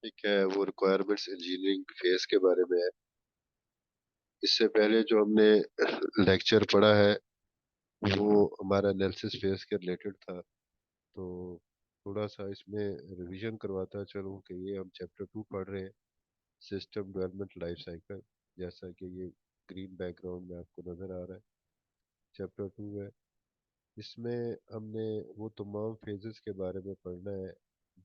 ठीक है, वो रिक्वायरमेंट्स इंजीनियरिंग फेज के बारे में है। इससे पहले जो हमने लेक्चर पढ़ा है वो हमारा एनालिसिस फेज के रिलेटेड था। तो थोड़ा सा इसमें रिवीजन करवाता चलूँ कि ये हम चैप्टर 2 पढ़ रहे हैं, सिस्टम डेवलपमेंट लाइफ साइकिल। जैसा कि ये ग्रीन बैकग्राउंड में आपको नज़र आ रहा है, चैप्टर 2 है। इसमें हमने वो तमाम फेजेस के बारे में पढ़ना है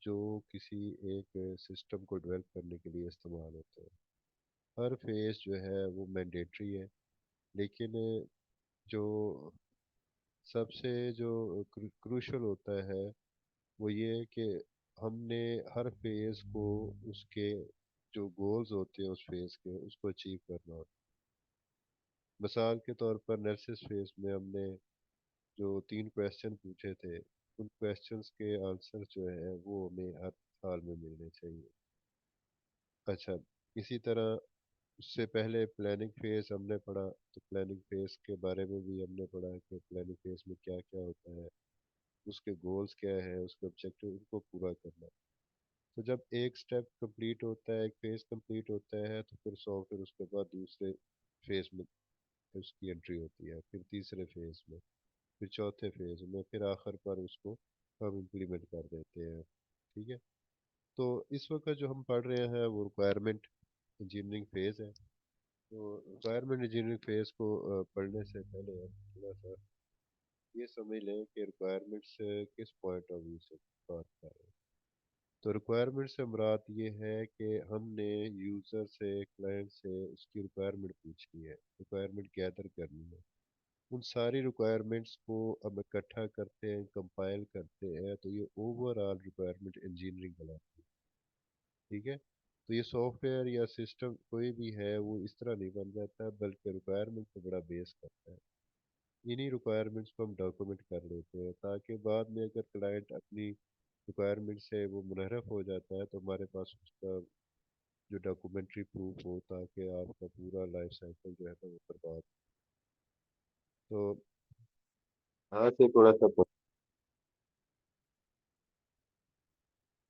जो किसी एक सिस्टम को डेवलप करने के लिए इस्तेमाल होते हैं। हर फेज जो है वो मैंडेटरी है, लेकिन जो सबसे जो क्रूशल होता है वो ये है कि हमने हर फेज को उसके जो गोल्स होते हैं उस फेज के उसको अचीव करना होता है। मिसाल के तौर पर एनालिसिस फेज में हमने जो 3 क्वेश्चन पूछे थे, उन क्वेश्चंस के आंसर जो है वो हमें हर साल में मिलने चाहिए। अच्छा, इसी तरह उससे पहले प्लानिंग फेज हमने पढ़ा, तो प्लानिंग फेज के बारे में भी हमने पढ़ा कि प्लानिंग फेज में क्या क्या होता है, उसके गोल्स क्या है, उसके ऑब्जेक्टिव, उनको पूरा करना। तो जब एक स्टेप कंप्लीट होता है, एक फेज कंप्लीट होता है, तो फिर उसके बाद दूसरे फेज में उसकी एंट्री होती है, फिर तीसरे फेज में, फिर चौथे फेज में, फिर आखिर पर उसको हम इम्प्लीमेंट कर देते हैं। ठीक है। तो इस वक्त जो हम पढ़ रहे हैं वो रिक्वायरमेंट इंजीनियरिंग फेज है। तो रिक्वायरमेंट इंजीनियरिंग फेज को पढ़ने से पहले हम थोड़ा सा ये समझ लें कि रिक्वायरमेंट्स किस पॉइंट ऑफ व्यू से बात कर रहे हैं। तो रिक्वायरमेंट से मुराद ये है कि हमने यूज़र से, क्लाइंट से उसकी रिक्वायरमेंट पूछनी है, रिक्वायरमेंट गैदर करनी है। उन सारी रिक्वायरमेंट्स को हम इकट्ठा करते हैं, कंपाइल करते हैं, तो ये ओवरऑल रिक्वायरमेंट इंजीनियरिंग कहलाती है। ठीक है। तो ये सॉफ्टवेयर या सिस्टम कोई भी है वो इस तरह नहीं बन जाता, बल्कि रिक्वायरमेंट को बड़ा बेस करता है। इन्हीं रिक्वायरमेंट्स को हम डॉक्यूमेंट कर लेते हैं, ताकि बाद में अगर क्लाइंट अपनी रिक्वायरमेंट से वो मुनहरफ हो जाता है तो हमारे पास उसका जो डॉक्यूमेंट्री प्रूफ हो, ताकि आपका पूरा लाइफ साइकिल जो है ना वो बर्बाद। तो यहाँ से थोड़ा सा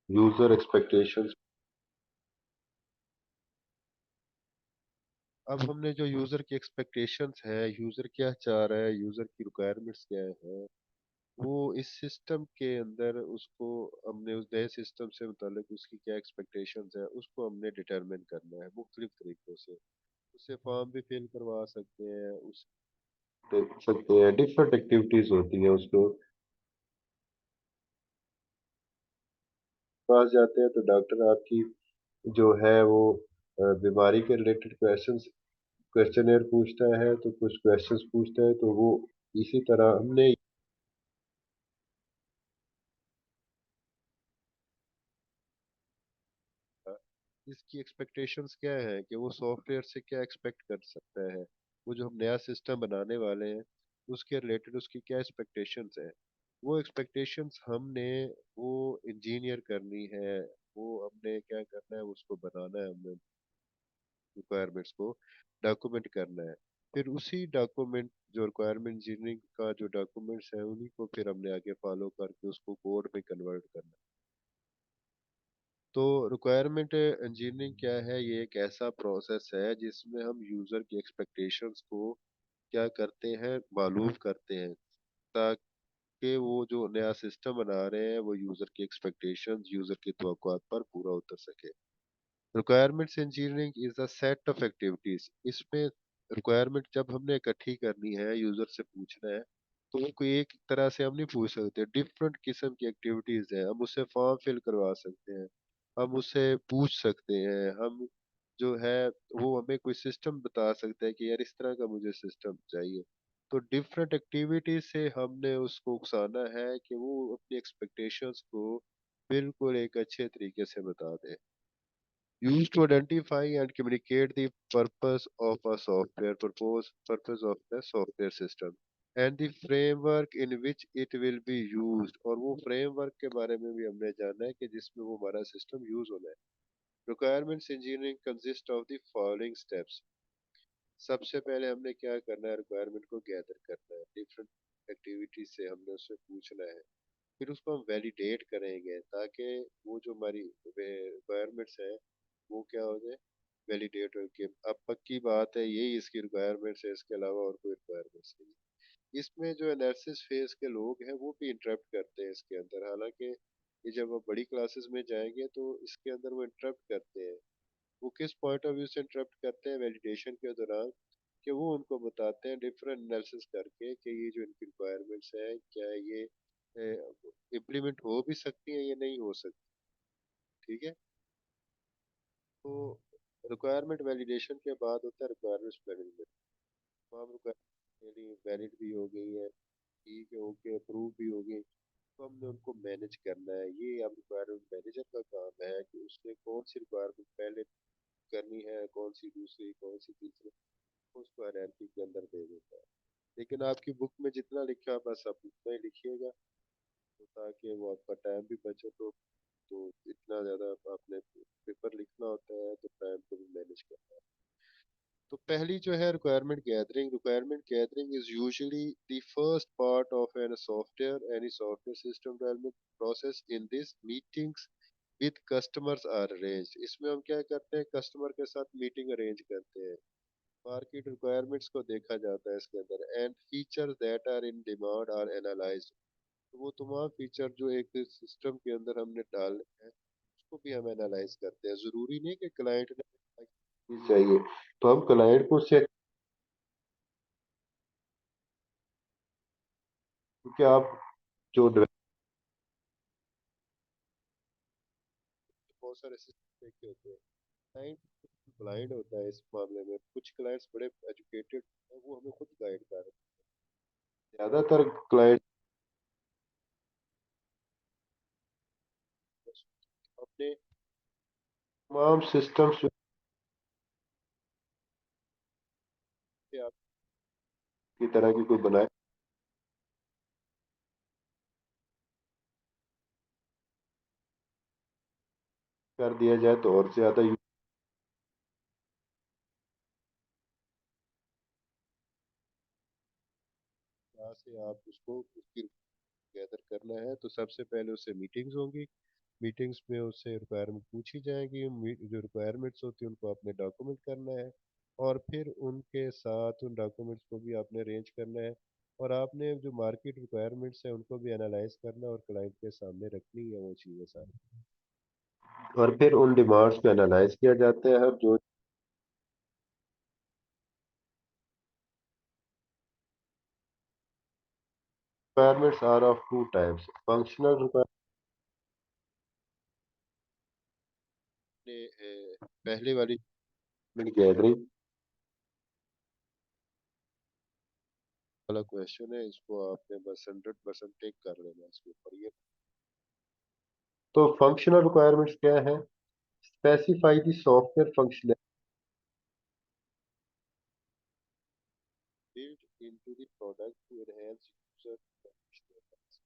यूजर एक्सपेक्टेशंस। अब हमने जो यूजर की एक्सपेक्टेशंस है, यूजर क्या चाह रहा है, यूजर की रिक्वायरमेंट्स क्या है, वो इस सिस्टम के अंदर उसको हमने उस नए सिस्टम से मुतालिक उसकी क्या एक्सपेक्टेशंस है उसको हमने डिटरमिन करना है मुख्तलिफ तरीकों से। उससे फॉर्म भी फिल करवा सकते हैं, उस कर सकते हैं, डिफरेंट एक्टिविटीज होती है उसको। पास जाते हैं तो डॉक्टर आपकी जो है वो बीमारी के रिलेटेड क्वेश्चनर पूछता है, तो कुछ क्वेश्चंस पूछता है, तो वो इसी तरह हमने इसकी एक्सपेक्टेशंस क्या है कि वो सॉफ्टवेयर से क्या एक्सपेक्ट कर सकता है, वो जो हम नया सिस्टम बनाने वाले हैं उसके रिलेटेड उसकी क्या एक्सपेक्टेशंस है। वो एक्सपेक्टेशंस हमने वो इंजीनियर करनी है, वो हमने क्या करना है, उसको बनाना है, हमने रिक्वायरमेंट्स को डॉक्यूमेंट करना है। फिर उसी डॉक्यूमेंट जो रिक्वायरमेंट इंजीनियरिंग का जो डॉक्यूमेंट्स है उन्हीं को फिर हमने आगे फॉलो करके उसको कोड में कन्वर्ट करना है। तो रिक्वायरमेंट इंजीनियरिंग क्या है, ये एक ऐसा प्रोसेस है जिसमें हम यूजर की एक्सपेक्टेशंस को क्या करते हैं, मालूम करते हैं, ताकि वो जो नया सिस्टम बना रहे हैं वो यूजर की एक्सपेक्टेशंस, यूजर की तवक्कुआत पर पूरा उतर सके। Requirements engineering is a set of activities. इसमें रिक्वायरमेंट जब हमने इकट्ठी करनी है, यूजर से पूछना है, तो वो कोई एक तरह से हम नहीं पूछ सकते, डिफरेंट किस्म की एक्टिविटीज है। हम उससे फॉर्म फिल करवा सकते हैं, हम उससे पूछ सकते हैं, हम जो है वो हमें कोई सिस्टम बता सकता है कि यार इस तरह का मुझे सिस्टम चाहिए। तो डिफरेंट एक्टिविटीज से हमने उसको उकसाना है कि वो अपनी एक्सपेक्टेशंस को बिल्कुल एक अच्छे तरीके से बता दे। Used to identify and communicate the purpose of a software, purpose of the software system and the framework in which it will be used। और वो framework के बारे में भी हमने जाना है कि जिसमें वो हमारा सिस्टम यूज होना है। Requirements engineering consists of the following steps। सबसे पहले हमने क्या करना है, रिक्वायरमेंट को गैदर करना है, डिफरेंट एक्टिविटीज से हमने उससे पूछना है। फिर उसको हम वैलिडेट करेंगे ताकि वो जो हमारी रिक्वायरमेंट्स है वो क्या हो जाए, वैलिडेट हो कि अब पक्की बात है यही इसकी रिक्वायरमेंट्स है, इसके अलावा और कोई रिक्वायरमेंट्स नहीं। इसमें जो एनालिसिस फेज के लोग हैं वो भी इंटरप्ट करते हैं इसके अंदर, हालांकि ये जब वो बड़ी क्लासेस में जाएंगे तो इसके अंदर वो इंटरप्ट करते हैं। वो किस पॉइंट ऑफ व्यू से इंटरप्ट करते हैं वैलिडेशन के दौरान, कि वो उनको बताते हैं डिफरेंट एनालिसिस करके कि ये जो इनकी रिक्वायरमेंट्स है क्या ये इम्प्लीमेंट हो भी सकती है या नहीं हो सकती। ठीक है। तो रिक्वायरमेंट वैलिडेशन के बाद होता है रिक्वायरमेंट्स मैनेजमेंट। तमाम रिक्वायरमेंट वैलिड भी हो गई है, ठीक है, ओके, अप्रूव भी हो गई, तो हमने उनको मैनेज करना है। ये अब रिक्वायरमेंट मैनेजर का काम है कि उसने कौन सी रिक्वायरमेंट पहले करनी है, कौन सी दूसरी, कौन सी तीसरी, उसको हायरार्की के अंदर दे देता है। लेकिन आपकी बुक में जितना लिखा है बस आप उतना ही लिखिएगा, तो ताकि वो आपका टाइम भी बचे। तो इतना ज्यादा आपने पेपर लिखना होता है तो टाइम को भी मैनेज करना है। तो पहली जो है requirement gathering is usually the first part of an software any software system development process. In this meetings with customers are arranged. इसमें हम क्या करते हैं, कस्टमर के साथ मीटिंग अरेंज करते हैं, मार्केट रिक्वायरमेंट्स को देखा जाता है इसके अंदर, and features that are in demand are analysed. तो वो तमाम फीचर जो एक सिस्टम के अंदर हमने डालने हैं उसको भी हम एनालाइज करते हैं। जरूरी नहीं कि क्लाइंट ने चाहिए तो हम क्लाइंट को उससे, क्योंकि आप जो बहुत सारे सिस्टम देखे होते हैं, क्लाइंट ब्लाइंड होता है इस मामले में। कुछ क्लाइंट्स बड़े एजुकेटेड हैं, वो हमें खुद गाइड कर रहे हैं। ज्यादातर क्लाइंट अपने तमाम सिस्टम्स जो कि आपकी तरह की कोई बनाए कर दिया जाए तो और ज्यादा यहाँ से आप उसको उसकी गैदर करना है तो सबसे पहले उससे मीटिंग्स होंगी। मीटिंग्स में उससे रिक्वायरमेंट पूछी जाएगी, जो रिक्वायरमेंट्स होती है उनको आपने डॉक्यूमेंट करना है, और फिर उनके साथ उन डॉक्यूमेंट्स को भी आपने अरेंज करना है, और आपने जो मार्केट रिक्वायरमेंट्स है उनको भी एनालाइज करना है और क्लाइंट के सामने रखनी है वो चीज़ें सारी। और फिर उन डिमांड्स को एनालाइज किया जाता है, और जो requirements are of two types, functional requirement, पहले वाली गैदरिंग वाला क्वेश्चन है, इसको आपने बस 100% टिक कर लेना इसके ऊपर ये। तो फंक्शनल रिक्वायरमेंट्स क्या है, specify the software functional built into the product to enhance user experience।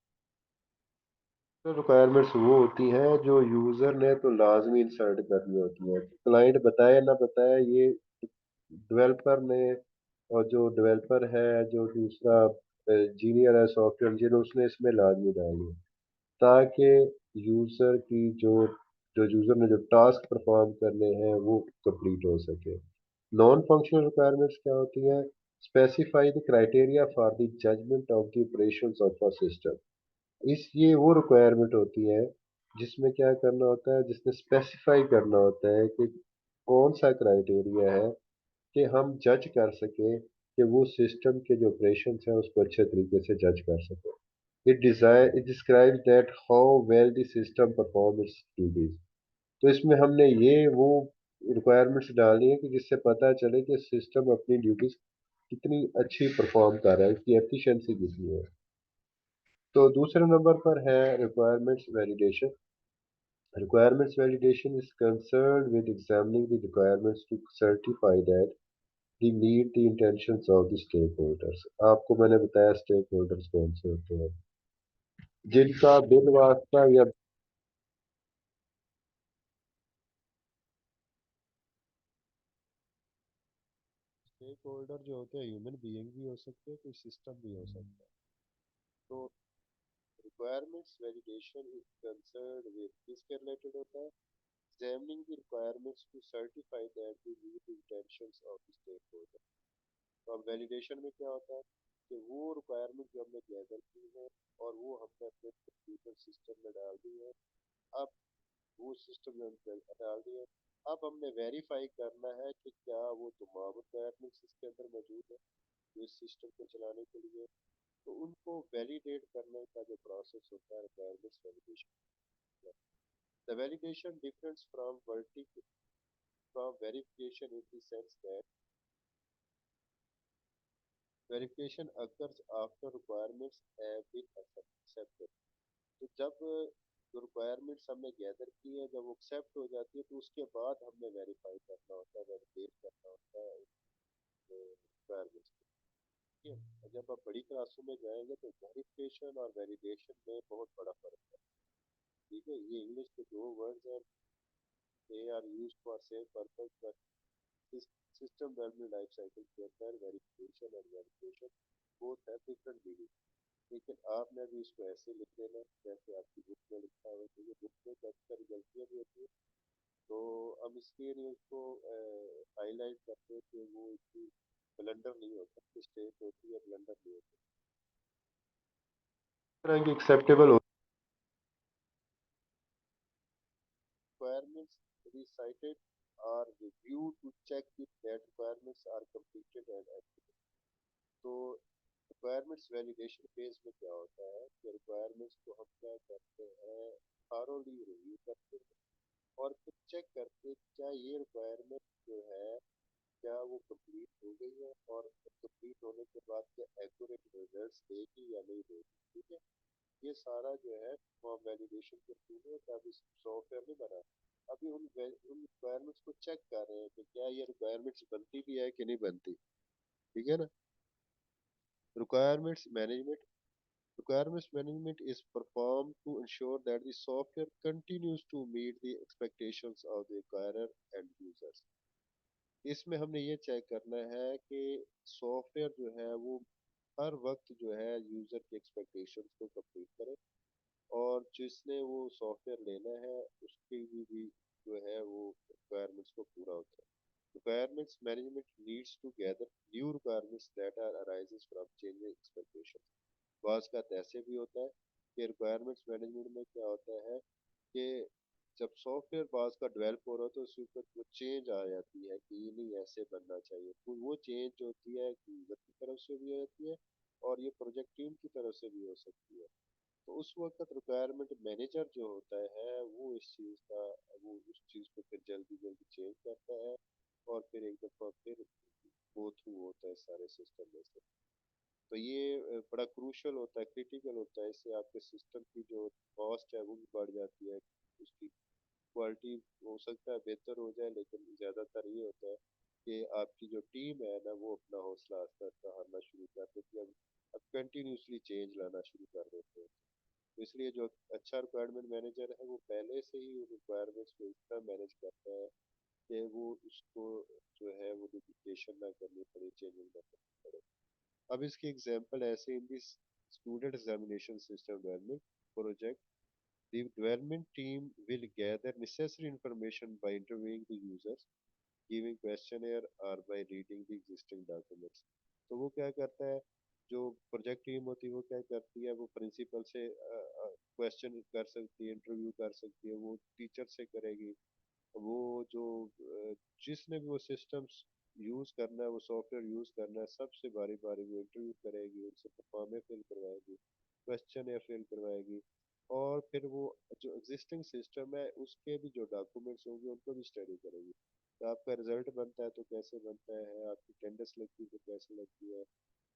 Requirements वो होती हैं जो यूजर ने तो लाजमी इंसर्ट करनी होती है, क्लाइंट बताए ना बताए, ये डेवलपर ने, और जो डेवलपर है, जो दूसरा इंजीनियर है, सॉफ्टवेयर इंजीनियर, उसने इसमें लाजमी डालनी है ताकि यूजर की जो यूजर ने जो टास्क परफॉर्म करने हैं वो कंप्लीट हो सके। नॉन फंक्शनल रिक्वायरमेंट्स क्या होती हैं, specify the criteria for the judgement of the operations of a system. इस ये वो रिक्वायरमेंट होती है जिसमें क्या करना होता है, जिसमें स्पेसिफाई करना होता है कि कौन सा क्राइटेरिया है कि हम जज कर सके कि वो सिस्टम के जो ऑपरेशन है उसको अच्छे तरीके से जज कर सके। It describes that how well the system perform it's duties. तो इसमें हमने ये वो रिक्वायरमेंट्स डालनी है कि जिससे पता चले कि सिस्टम अपनी ड्यूटीज कितनी अच्छी परफॉर्म कर रहा है, उसकी एफिशिएंसी कितनी है। तो दूसरे नंबर पर है requirements validation. Requirements validation is concerned with examining the requirements to certify that they meet the intentions of the stakeholders। आपको मैंने बताया stakeholders कौन से होते हैं, जिनका बिल वास्ता या स्टेक होल्डर जो होते हैं ह्यूमन बीइंग भी हो सकते हैं, कोई सिस्टम भी हो सकता है। तो requirements validation is concerned with किसके रिलेटेड होता है? Examining the requirements to certify that we meet the intentions of the stakeholder. तो अब वैलिडेशन में क्या होता है कि वो रिक्वायरमेंट जो हमने गैदर की है और वो हमने अपने कंप्यूटर सिस्टम में डाल दी है। अब वो सिस्टम में हमने डाल दी है। अब हमने वेरीफाई करना है कि क्या वो तमाम रिक्वायरमेंट्स इसके अंदर मौजूद है जो इस सिस्टम को चलाने के लिए। तो उनको वैलिडेट करने का जो प्रोसेस होता है requirements validation. The validation differs from verification in the sense that verification occurs after requirements have been accepted. तो जब जो रिक्वायरमेंट्स हमने गैदर की है जब वो एक्सेप्ट हो जाती है तो उसके बाद हमने वेरीफाई करना होता है, वैलिडेट करना होता है रिक्वायरमेंट्स को। ठीक है, और जब आप बड़ी क्लासों में जाएंगे तो वेरिफिकेशन और वैलिडेशन में बहुत बड़ा फर्क है। ठीक है, ये इंग्लिश के दो वर्ड्स हैं, they are used for same purpose but system development life cycle के अंदर वेरिफिकेशन और वैलिडेशन बोथ है डिफरेंट मीनिंग। लेकिन आपने भी इसको ऐसे लिख देना जैसे आपकी बुक में लिखा हुआ है, क्योंकि बुक में काफी सारी गलतियां भी होती है। तो हम इसके लिए उसको हाईलाइट करते हैं कि वो इतनी ब्लंडर नहीं होता, मिस्टेक होती है, ब्लंडर नहीं होता। तरह की acceptable requirements recited are reviewed to check if that requirements are completed and accurate. तो रिक्वायरमेंट्स वैलिडेशन फेज में क्या होता है कि रिक्वायरमेंट्स को हम क्या करते हैं, थारोली रिव्यू करते हैं और फिर चेक करते हैं क्या ये रिक्वायरमेंट जो है क्या वो कंप्लीट हो गई है और कंप्लीट होने के बाद क्या एक्यूरेट रिजल्ट्स देगी या नहीं देगी। ठीक है, ये सारा जो है फॉर्म वैलिडेशन के थ्रू में अभी सॉफ्टवेयर में बना। अभी उन रिक्वायरमेंट्स को चेक कर रहे हैं कि क्या ये रिक्वायरमेंट्स बनती भी है कि नहीं बनती। ठीक है ना। Requirements management requirements management is performed to ensure that the software continues to meet the expectations of the acquirer and users। इसमें हमने ये चेक करना है कि सॉफ्टवेयर जो है वो हर वक्त जो है यूजर की एक्सपेक्टेशंस को कंप्लीट करे और जिसने वो सॉफ्टवेयर लेना है उसकी भी जो है वो रिक्वायरमेंट्स को पूरा होता है। Requirements management needs to gather new requirements that are arises from changing expectations। बाज का ऐसे भी होता है कि रिक्वायरमेंट्स मैनेजमेंट में क्या होता है कि जब सॉफ्टवेयर बाज का डेवलप हो रहा है तो उसके ऊपर वो चेंज आ जाती है कि ये नहीं ऐसे बनना चाहिए, तो वो चेंज होती है यूजर की तरफ से भी होती है और ये प्रोजेक्ट टीम की तरफ से भी हो सकती है। तो उस वक्त रिक्वायरमेंट मैनेजर जो होता है वो इस चीज का वो उस चीज को फिर जल्दी जल्दी चेंज करता है और फिर एक दफा फिर गो थ्रू होता है सारे सिस्टम में से। तो ये बड़ा क्रूशल होता है, क्रिटिकल होता है, इससे आपके सिस्टम की जो कॉस्ट है वो भी बढ़ जाती है, उसकी क्वालिटी हो सकता है बेहतर हो जाए लेकिन ज्यादातर ये होता है कि आपकी जो टीम है ना वो अपना हौसला आस्ता आस्ता हारना शुरू कर देती है। अब कंटिन्यूसली चेंज लाना शुरू कर देते हैं। तो इसलिए जो अच्छा रिक्वायरमेंट मैनेजर है वो पहले से ही रिक्वायरमेंट्स को इस तरह मैनेज करता है कि वो उसको जो है वो डुप्लीकेशन ना करनी पड़े, चेंजिंग ना करनी पड़े। अब इसकी एग्जांपल ऐसे in this student examination system development project, the development team will gather necessary information by interviewing the users, giving questionnaire or by reading the existing documents। तो वो क्या करता है, जो प्रोजेक्ट टीम होती है वो क्या करती है, वो प्रिंसिपल से क्वेश्चन कर सकती है, इंटरव्यू कर सकती है, वो टीचर से करेगी, वो जो जिसने भी वो सिस्टम्स यूज करना है, वो सॉफ्टवेयर यूज करना है, सबसे बारी बारी वो इंटरव्यू करेगी, उनसे परफॉर्मे फिल करवाएगी, क्वेश्चन या फिल करवाएगी और फिर वो जो एग्जिस्टिंग सिस्टम है उसके भी जो डॉक्यूमेंट्स होंगे उनको भी स्टडी करेगी। तो आपका रिजल्ट बनता है तो कैसे बनता है, आपकी अटेंडेंस लगती है तो कैसे लगती है,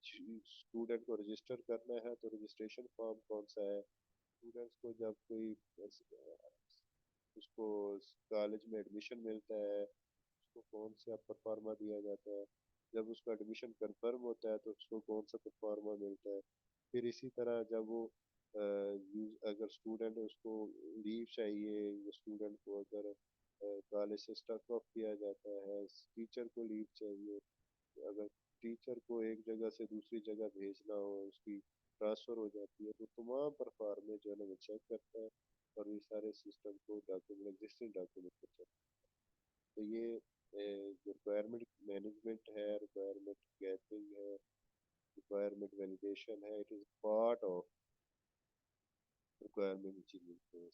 स्टूडेंट को रजिस्टर करना है तो रजिस्ट्रेशन फॉर्म कौन सा है, स्टूडेंट्स को जब कोई उसको कॉलेज में एडमिशन मिलता है उसको कौन सा परफॉर्मा दिया जाता है, जब उसका एडमिशन कंफर्म होता है तो उसको कौन सा परफॉर्मा मिलता है। फिर इसी तरह जब वो अगर स्टूडेंट है उसको लीव चाहिए या स्टूडेंट को अगर कॉलेज से स्टक ऑफ किया जाता है, टीचर को लीव चाहिए, अगर टीचर को एक जगह से दूसरी जगह भेजना हो उसकी ट्रांसफर हो जाती है, तो तमाम परफॉर्मेंस जो है ना वो चेक करता है और ये सारे सिस्टम को डॉक्यूमेंट एग्जिस्टिंग डॉक्यूमेंट को चेक। तो ये जो रिक्वायरमेंट मैनेजमेंट है, रिक्वायरमेंट गैदरिंग है, रिक्वायरमेंट वैलिडेशन है, it is part of requirement engineering.